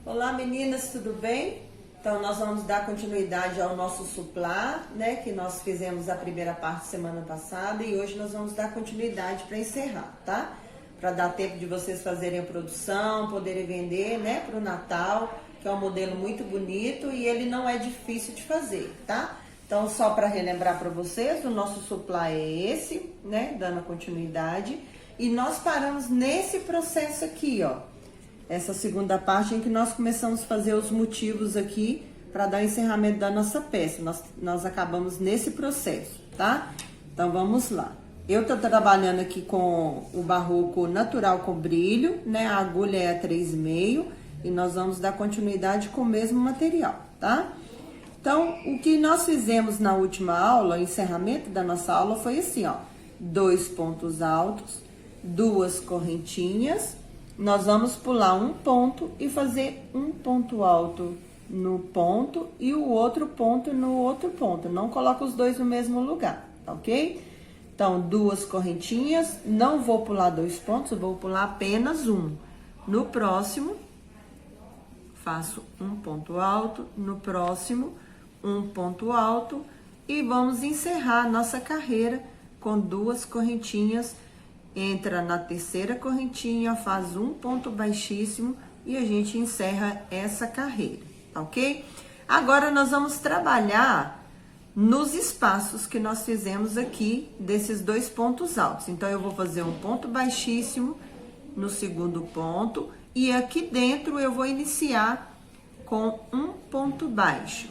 Olá meninas, tudo bem? Então nós vamos dar continuidade ao nosso suplá, né? Que nós fizemos a primeira parte semana passada e hoje nós vamos dar continuidade para encerrar, tá? Para dar tempo de vocês fazerem a produção, poderem vender, né? Para o Natal, que é um modelo muito bonito e ele não é difícil de fazer, tá? Então só para relembrar para vocês, o nosso suplá é esse, né? Dando continuidade e nós paramos nesse processo aqui, ó. Essa segunda parte em que nós começamos a fazer os motivos aqui para dar o encerramento da nossa peça. Nós acabamos nesse processo, tá? Então vamos lá. Eu tô trabalhando aqui com o barroco natural com brilho, né? A agulha é a 3,5 e nós vamos dar continuidade com o mesmo material, tá? Então, o que nós fizemos na última aula, o encerramento da nossa aula foi assim, ó. 2 pontos altos, 2 correntinhas. Nós vamos pular um ponto e fazer um ponto alto no ponto e o outro ponto no outro ponto. Não coloca os dois no mesmo lugar, ok? Então, 2 correntinhas, não vou pular 2 pontos, eu vou pular apenas um. No próximo, faço um ponto alto, no próximo, um ponto alto e vamos encerrar nossa carreira com 2 correntinhas. Entra na terceira correntinha, faz um ponto baixíssimo e a gente encerra essa carreira, ok? Agora, nós vamos trabalhar nos espaços que nós fizemos aqui desses 2 pontos altos. Então, eu vou fazer um ponto baixíssimo no segundo ponto e aqui dentro eu vou iniciar com um ponto baixo.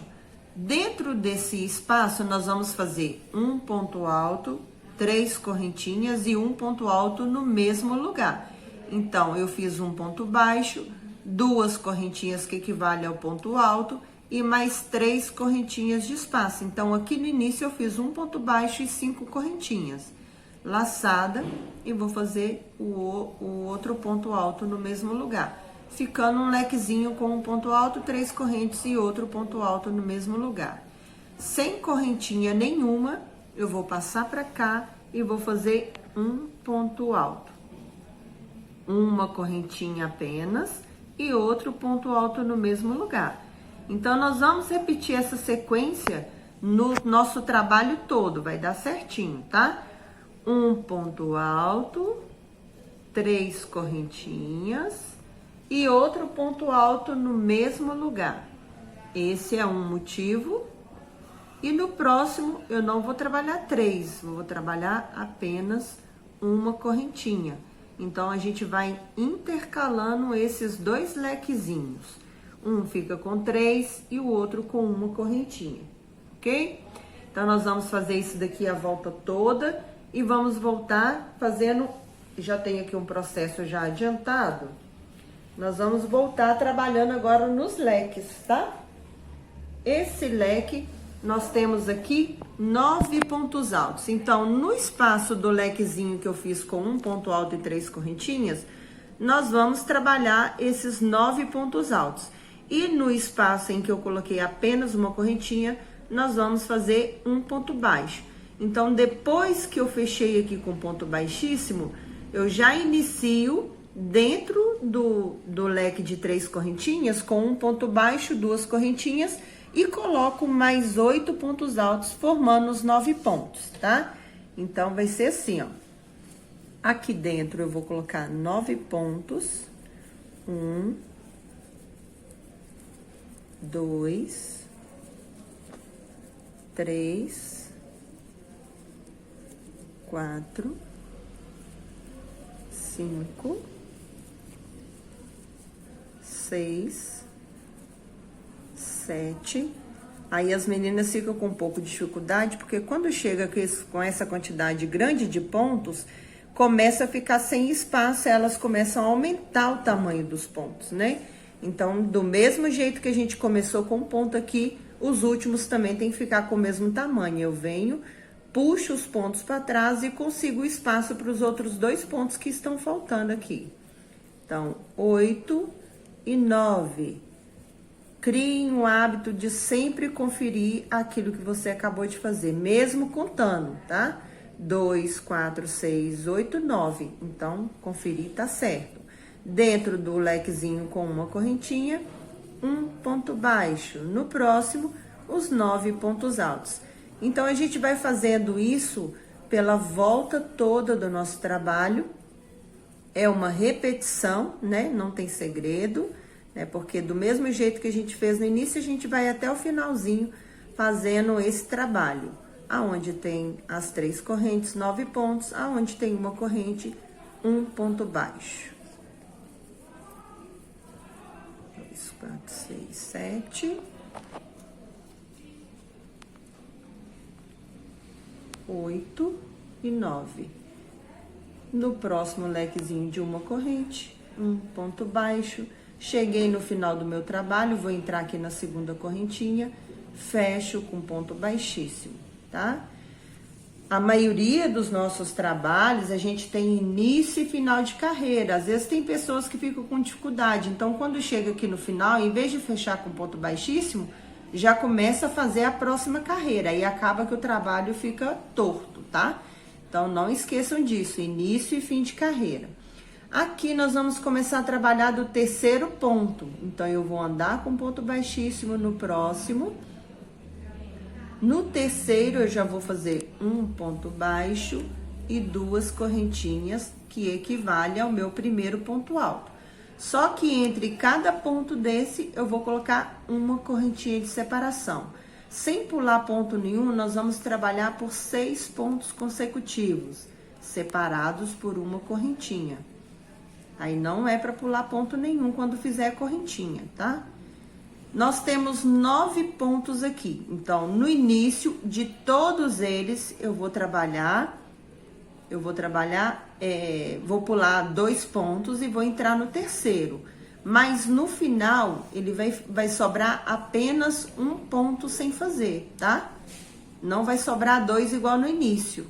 Dentro desse espaço, nós vamos fazer um ponto alto, 3 correntinhas e um ponto alto no mesmo lugar. Então, eu fiz um ponto baixo, 2 correntinhas que equivalem ao ponto alto e mais 3 correntinhas de espaço. Então, aqui no início eu fiz um ponto baixo e 5 correntinhas. Laçada e vou fazer o outro ponto alto no mesmo lugar. Ficando um lequezinho com um ponto alto, 3 correntes e outro ponto alto no mesmo lugar. Sem correntinha nenhuma, eu vou passar para cá e vou fazer um ponto alto. Uma correntinha apenas e outro ponto alto no mesmo lugar. Então, nós vamos repetir essa sequência no nosso trabalho todo, vai dar certinho, tá? Um ponto alto, 3 correntinhas e outro ponto alto no mesmo lugar. Esse é um motivo. E no próximo, eu não vou trabalhar 3, vou trabalhar apenas uma correntinha. Então, a gente vai intercalando esses 2 lequezinhos. Um fica com 3 e o outro com uma correntinha, ok? Então, nós vamos fazer isso daqui a volta toda e vamos voltar fazendo... Já tem aqui um processo já adiantado. Nós vamos voltar trabalhando agora nos leques, tá? Esse leque... Nós temos aqui 9 pontos altos. Então, no espaço do lequezinho que eu fiz com um ponto alto e 3 correntinhas, nós vamos trabalhar esses 9 pontos altos. E no espaço em que eu coloquei apenas uma correntinha, nós vamos fazer um ponto baixo. Então, depois que eu fechei aqui com ponto baixíssimo, eu já inicio dentro do leque de 3 correntinhas com um ponto baixo, 2 correntinhas e coloco mais 8 pontos altos, formando os 9 pontos, tá? Então, vai ser assim, ó. Aqui dentro, eu vou colocar 9 pontos. 1, 2, 3, 4, 5, 6, 7. Aí as meninas ficam com um pouco de dificuldade, porque quando chega com essa quantidade grande de pontos, começa a ficar sem espaço, elas começam a aumentar o tamanho dos pontos, né? Então, do mesmo jeito que a gente começou com um ponto aqui, os últimos também tem que ficar com o mesmo tamanho. Eu venho, puxo os pontos para trás e consigo espaço para os outros 2 pontos que estão faltando aqui. Então, 8 e 9. Crie um hábito de sempre conferir aquilo que você acabou de fazer, mesmo contando, tá? 2, 4, 6, 8, 9. Então, conferir tá certo. Dentro do lequezinho com uma correntinha, um ponto baixo. No próximo, os 9 pontos altos. Então, a gente vai fazendo isso pela volta toda do nosso trabalho. É uma repetição, né? Não tem segredo, né? Porque do mesmo jeito que a gente fez no início, a gente vai até o finalzinho fazendo esse trabalho. Aonde tem as 3 correntes, 9 pontos. Aonde tem uma corrente, um ponto baixo. 2, 4, 6, 7. 8 e 9. No próximo lequezinho de uma corrente, um ponto baixo. Cheguei no final do meu trabalho, vou entrar aqui na segunda correntinha, fecho com ponto baixíssimo, tá? A maioria dos nossos trabalhos, a gente tem início e final de carreira. Às vezes tem pessoas que ficam com dificuldade. Então, quando chega aqui no final, em vez de fechar com ponto baixíssimo, já começa a fazer a próxima carreira. E acaba que o trabalho fica torto, tá? Então, não esqueçam disso, início e fim de carreira. Aqui nós vamos começar a trabalhar do terceiro ponto. Então, eu vou andar com ponto baixíssimo no próximo. No terceiro, eu já vou fazer um ponto baixo e 2 correntinhas, que equivale ao meu primeiro ponto alto. Só que entre cada ponto desse, eu vou colocar uma correntinha de separação. Sem pular ponto nenhum, nós vamos trabalhar por 6 pontos consecutivos, separados por uma correntinha. Aí não é para pular ponto nenhum quando fizer a correntinha, tá? Nós temos 9 pontos aqui. Então, no início de todos eles, eu vou trabalhar, vou pular 2 pontos e vou entrar no terceiro. Mas no final, ele vai sobrar apenas um ponto sem fazer, tá? Não vai sobrar 2 igual no início.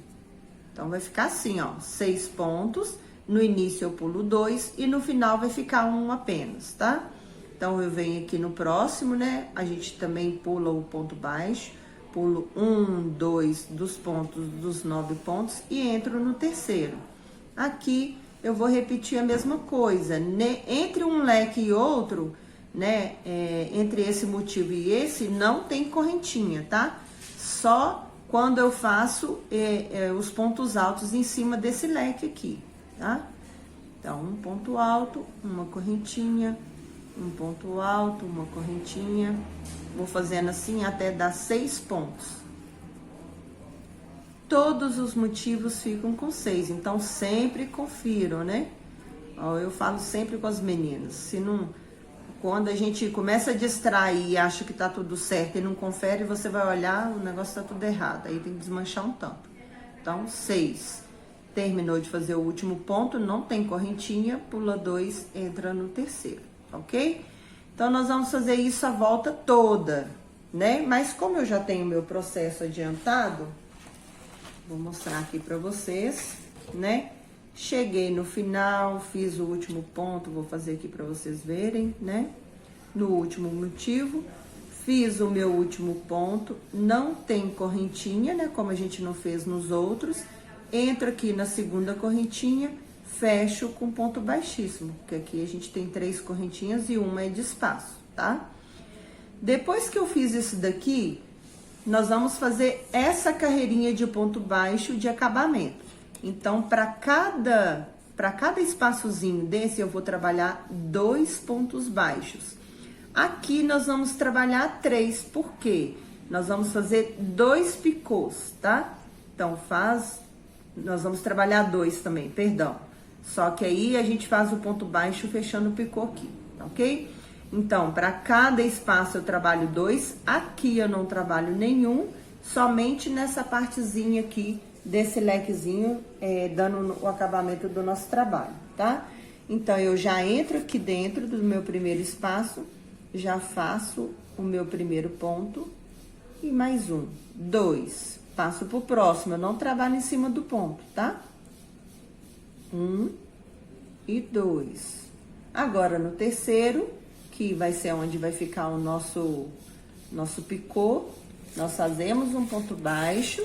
Então, vai ficar assim, ó, 6 pontos. No início eu pulo 2 e no final vai ficar um apenas, tá? Então, eu venho aqui no próximo, né? A gente também pula o ponto baixo, pulo 1, 2 dos pontos, dos 9 pontos e entro no terceiro. Aqui, eu vou repetir a mesma coisa, né? Entre um leque e outro, né? Entre esse motivo e esse, não tem correntinha, tá? Só quando eu faço os pontos altos em cima desse leque aqui, tá? Então, um ponto alto, uma correntinha, um ponto alto, uma correntinha. Vou fazendo assim até dar 6 pontos. Todos os motivos ficam com 6, então sempre confiram, né? Ó, eu falo sempre com as meninas, se não... Quando a gente começa a distrair e acha que tá tudo certo e não confere, você vai olhar, o negócio tá tudo errado, aí tem que desmanchar um tanto. Então, 6. Terminou de fazer o último ponto, não tem correntinha, pula 2, entra no terceiro, ok? Então, nós vamos fazer isso a volta toda, né? Mas como eu já tenho meu processo adiantado, vou mostrar aqui pra vocês, né? Cheguei no final, fiz o último ponto, vou fazer aqui pra vocês verem, né? No último motivo, fiz o meu último ponto, não tem correntinha, né? Como a gente não fez nos outros. Entro aqui na segunda correntinha, fecho com ponto baixíssimo, porque aqui a gente tem 3 correntinhas e uma é de espaço, tá? Depois que eu fiz isso daqui, nós vamos fazer essa carreirinha de ponto baixo de acabamento. Então, para cada espaçozinho desse, eu vou trabalhar 2 pontos baixos. Aqui, nós vamos trabalhar 3, por quê? Nós vamos fazer 2 picôs, tá? Então, nós vamos trabalhar 2 também, perdão. Só que aí, a gente faz o ponto baixo fechando o picô aqui, ok? Então, para cada espaço eu trabalho 2, aqui eu não trabalho nenhum, somente nessa partezinha aqui desse lequezinho, dando o acabamento do nosso trabalho, tá? Então, eu já entro aqui dentro do meu primeiro espaço, já faço o meu primeiro ponto e mais 1, 2, passo pro próximo, eu não trabalho em cima do ponto, tá? 1 e 2. Agora, no terceiro, que vai ser onde vai ficar o nosso picô, nós fazemos um ponto baixo,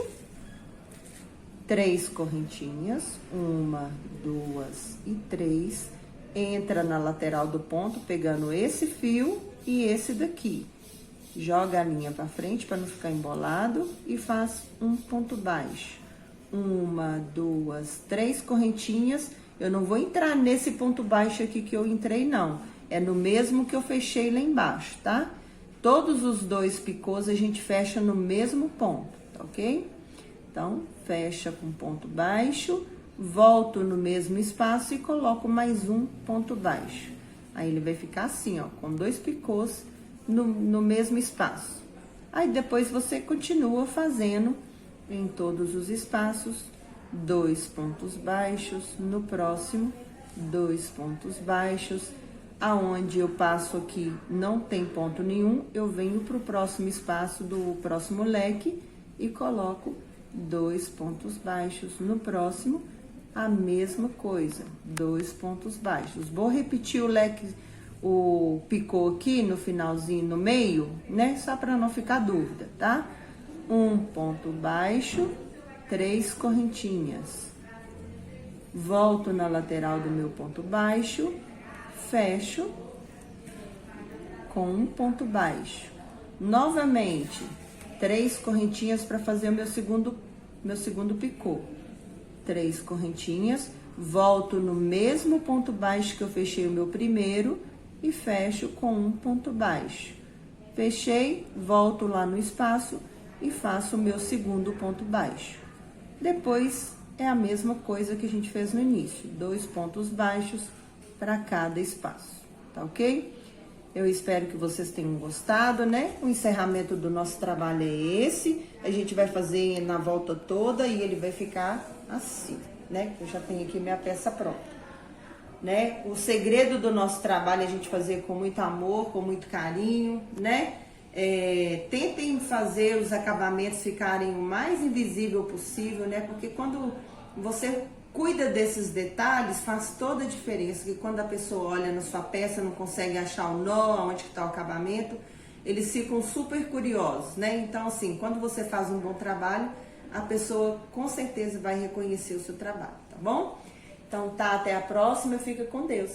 3 correntinhas, 1, 2 e 3, entra na lateral do ponto, pegando esse fio e esse daqui. Joga a linha para frente para não ficar embolado e faz um ponto baixo. 1, 2, 3 correntinhas. Eu não vou entrar nesse ponto baixo aqui que eu entrei, não. É no mesmo que eu fechei lá embaixo, tá? Todos os 2 picôs a gente fecha no mesmo ponto, tá ok? Então, fecha com ponto baixo, volto no mesmo espaço e coloco mais um ponto baixo. Aí, ele vai ficar assim, ó, com 2 picôs no mesmo espaço. Aí, depois você continua fazendo em todos os espaços, 2 pontos baixos, no próximo, 2 pontos baixos. Aonde eu passo aqui não tem ponto nenhum, eu venho para o próximo espaço do próximo leque e coloco 2 pontos baixos. No próximo, a mesma coisa, 2 pontos baixos. Vou repetir o leque, o picô aqui no finalzinho, no meio, né? Só para não ficar dúvida, tá? 1 ponto baixo, 3 correntinhas. Volto na lateral do meu ponto baixo, fecho com um ponto baixo. Novamente, 3 correntinhas para fazer o meu segundo picô. 3 correntinhas, volto no mesmo ponto baixo que eu fechei o meu primeiro e fecho com um ponto baixo. Fechei, volto lá no espaço e faço o meu segundo ponto baixo. Depois é a mesma coisa que a gente fez no início, 2 pontos baixos para cada espaço, tá ok? Eu espero que vocês tenham gostado, né? O encerramento do nosso trabalho é esse. A gente vai fazer na volta toda e ele vai ficar assim, né? Eu já tenho aqui minha peça pronta, né? O segredo do nosso trabalho é a gente fazer com muito amor, com muito carinho, né? Tentem fazer os acabamentos ficarem o mais invisível possível, né? Porque quando você cuida desses detalhes, faz toda a diferença. Que quando a pessoa olha na sua peça, não consegue achar o nó, onde que tá o acabamento, eles ficam super curiosos, né? Então, assim, quando você faz um bom trabalho, a pessoa com certeza vai reconhecer o seu trabalho, tá bom? Então, tá, até a próxima, fica com Deus.